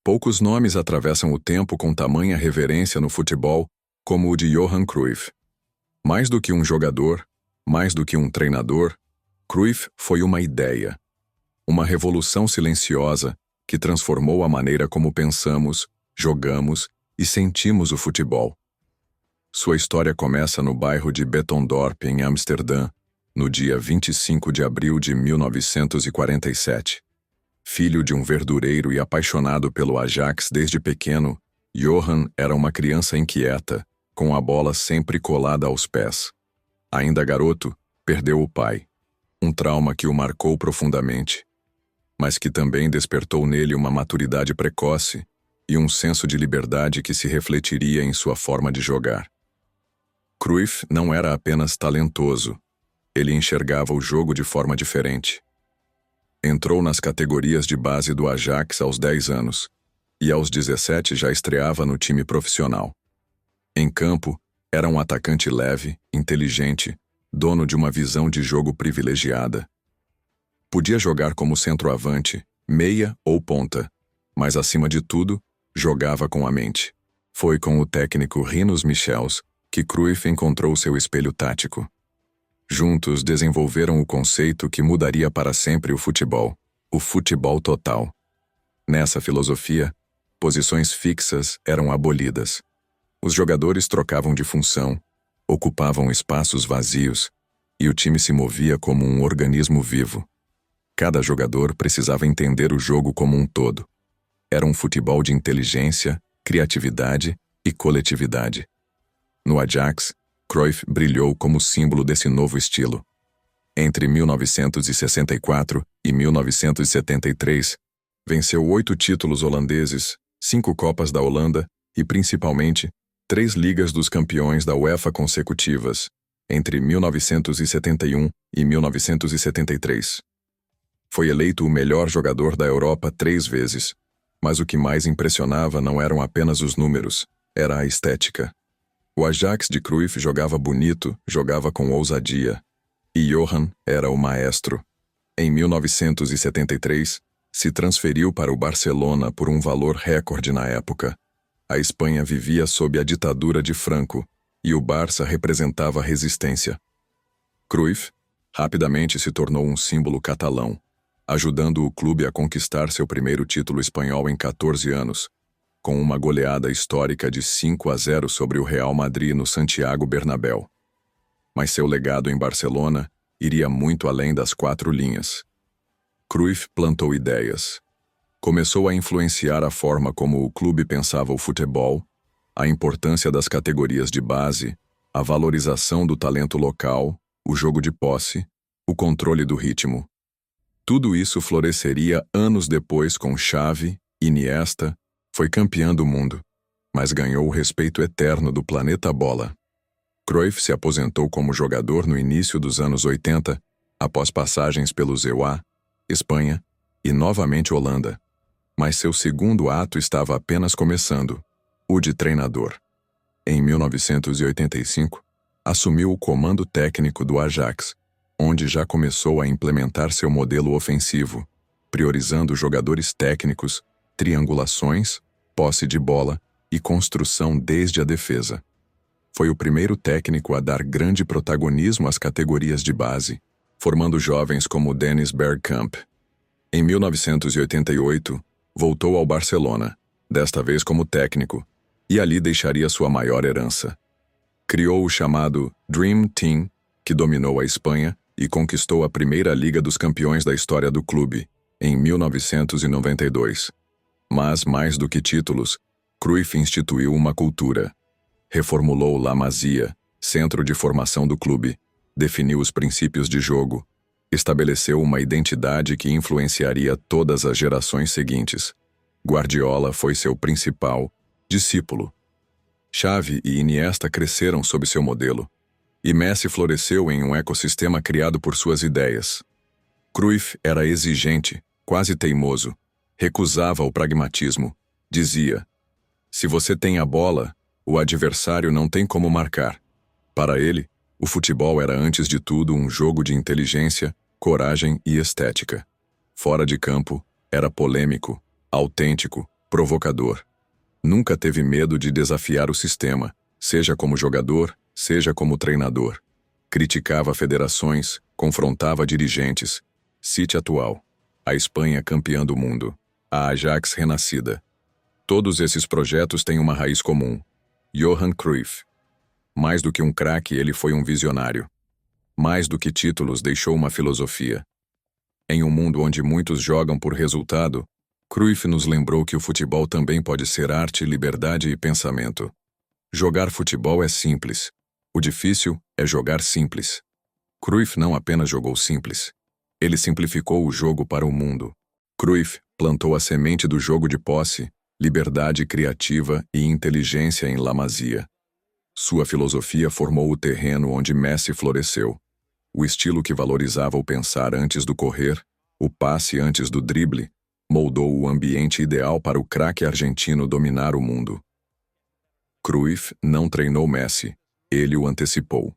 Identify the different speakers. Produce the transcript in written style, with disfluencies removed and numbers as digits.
Speaker 1: Poucos nomes atravessam o tempo com tamanha reverência no futebol como o de Johan Cruyff. Mais do que um jogador, mais do que um treinador, Cruyff foi uma ideia. Uma revolução silenciosa que transformou a maneira como pensamos, jogamos e sentimos o futebol. Sua história começa no bairro de Betondorp, em Amsterdã, no dia 25 de abril de 1947. Filho de um verdureiro e apaixonado pelo Ajax desde pequeno, Johan era uma criança inquieta, com a bola sempre colada aos pés. Ainda garoto, perdeu o pai. Um trauma que o marcou profundamente, mas que também despertou nele uma maturidade precoce e um senso de liberdade que se refletiria em sua forma de jogar. Cruyff não era apenas talentoso, ele enxergava o jogo de forma diferente. Entrou nas categorias de base do Ajax aos 10 anos, e aos 17 já estreava no time profissional. Em campo, era um atacante leve, inteligente, dono de uma visão de jogo privilegiada. Podia jogar como centroavante, meia ou ponta, mas acima de tudo, jogava com a mente. Foi com o técnico Rinus Michels que Cruyff encontrou seu espelho tático. Juntos desenvolveram o conceito que mudaria para sempre o futebol total. Nessa filosofia, posições fixas eram abolidas. Os jogadores trocavam de função, ocupavam espaços vazios, e o time se movia como um organismo vivo. Cada jogador precisava entender o jogo como um todo. Era um futebol de inteligência, criatividade e coletividade. No Ajax, Cruyff brilhou como símbolo desse novo estilo. Entre 1964 e 1973, venceu 8 títulos holandeses, 5 Copas da Holanda e, principalmente, 3 Ligas dos Campeões da UEFA consecutivas, entre 1971 e 1973. Foi eleito o melhor jogador da Europa 3 vezes, mas o que mais impressionava não eram apenas os números, era a estética. O Ajax de Cruyff jogava bonito, jogava com ousadia. E Johan era o maestro. Em 1973, se transferiu para o Barcelona por um valor recorde na época. A Espanha vivia sob a ditadura de Franco, e o Barça representava resistência. Cruyff rapidamente se tornou um símbolo catalão, ajudando o clube a conquistar seu primeiro título espanhol em 14 anos, com uma goleada histórica de 5-0 sobre o Real Madrid no Santiago Bernabéu. Mas seu legado em Barcelona iria muito além das 4 linhas. Cruyff plantou ideias. Começou a influenciar a forma como o clube pensava o futebol, a importância das categorias de base, a valorização do talento local, o jogo de posse, o controle do ritmo. Tudo isso floresceria anos depois com Xavi, Iniesta. Foi campeão do mundo, mas ganhou o respeito eterno do planeta bola. Cruyff se aposentou como jogador no início dos anos 80, após passagens pelo EUA, Espanha e novamente Holanda. Mas seu segundo ato estava apenas começando, o de treinador. Em 1985, assumiu o comando técnico do Ajax, onde já começou a implementar seu modelo ofensivo, priorizando jogadores técnicos, triangulações, posse de bola e construção desde a defesa. Foi o primeiro técnico a dar grande protagonismo às categorias de base, formando jovens como Dennis Bergkamp. Em 1988, voltou ao Barcelona, desta vez como técnico, e ali deixaria sua maior herança. Criou o chamado Dream Team, que dominou a Espanha e conquistou a primeira Liga dos Campeões da história do clube, em 1992. Mas, mais do que títulos, Cruyff instituiu uma cultura. Reformulou La Masia, centro de formação do clube, definiu os princípios de jogo, estabeleceu uma identidade que influenciaria todas as gerações seguintes. Guardiola foi seu principal discípulo. Xavi e Iniesta cresceram sob seu modelo, e Messi floresceu em um ecossistema criado por suas ideias. Cruyff era exigente, quase teimoso, recusava o pragmatismo. Dizia: se você tem a bola, o adversário não tem como marcar. Para ele, o futebol era antes de tudo um jogo de inteligência, coragem e estética. Fora de campo, era polêmico, autêntico, Provocador. Nunca teve medo de desafiar o sistema, seja como jogador, seja como treinador. Criticava federações, confrontava dirigentes. City atual. A Espanha campeã do mundo. A Ajax renascida. Todos esses projetos têm uma raiz comum. Johan Cruyff. Mais do que um craque, ele foi um visionário. Mais do que títulos, deixou uma filosofia. Em um mundo onde muitos jogam por resultado, Cruyff nos lembrou que o futebol também pode ser arte, liberdade e pensamento. Jogar futebol é simples. O difícil é jogar simples. Cruyff não apenas jogou simples. Ele simplificou o jogo para o mundo. Cruyff plantou a semente do jogo de posse, liberdade criativa e inteligência em La Masia. Sua filosofia formou o terreno onde Messi floresceu. O estilo que valorizava o pensar antes do correr, o passe antes do drible, moldou o ambiente ideal para o craque argentino dominar o mundo. Cruyff não treinou Messi, ele o antecipou.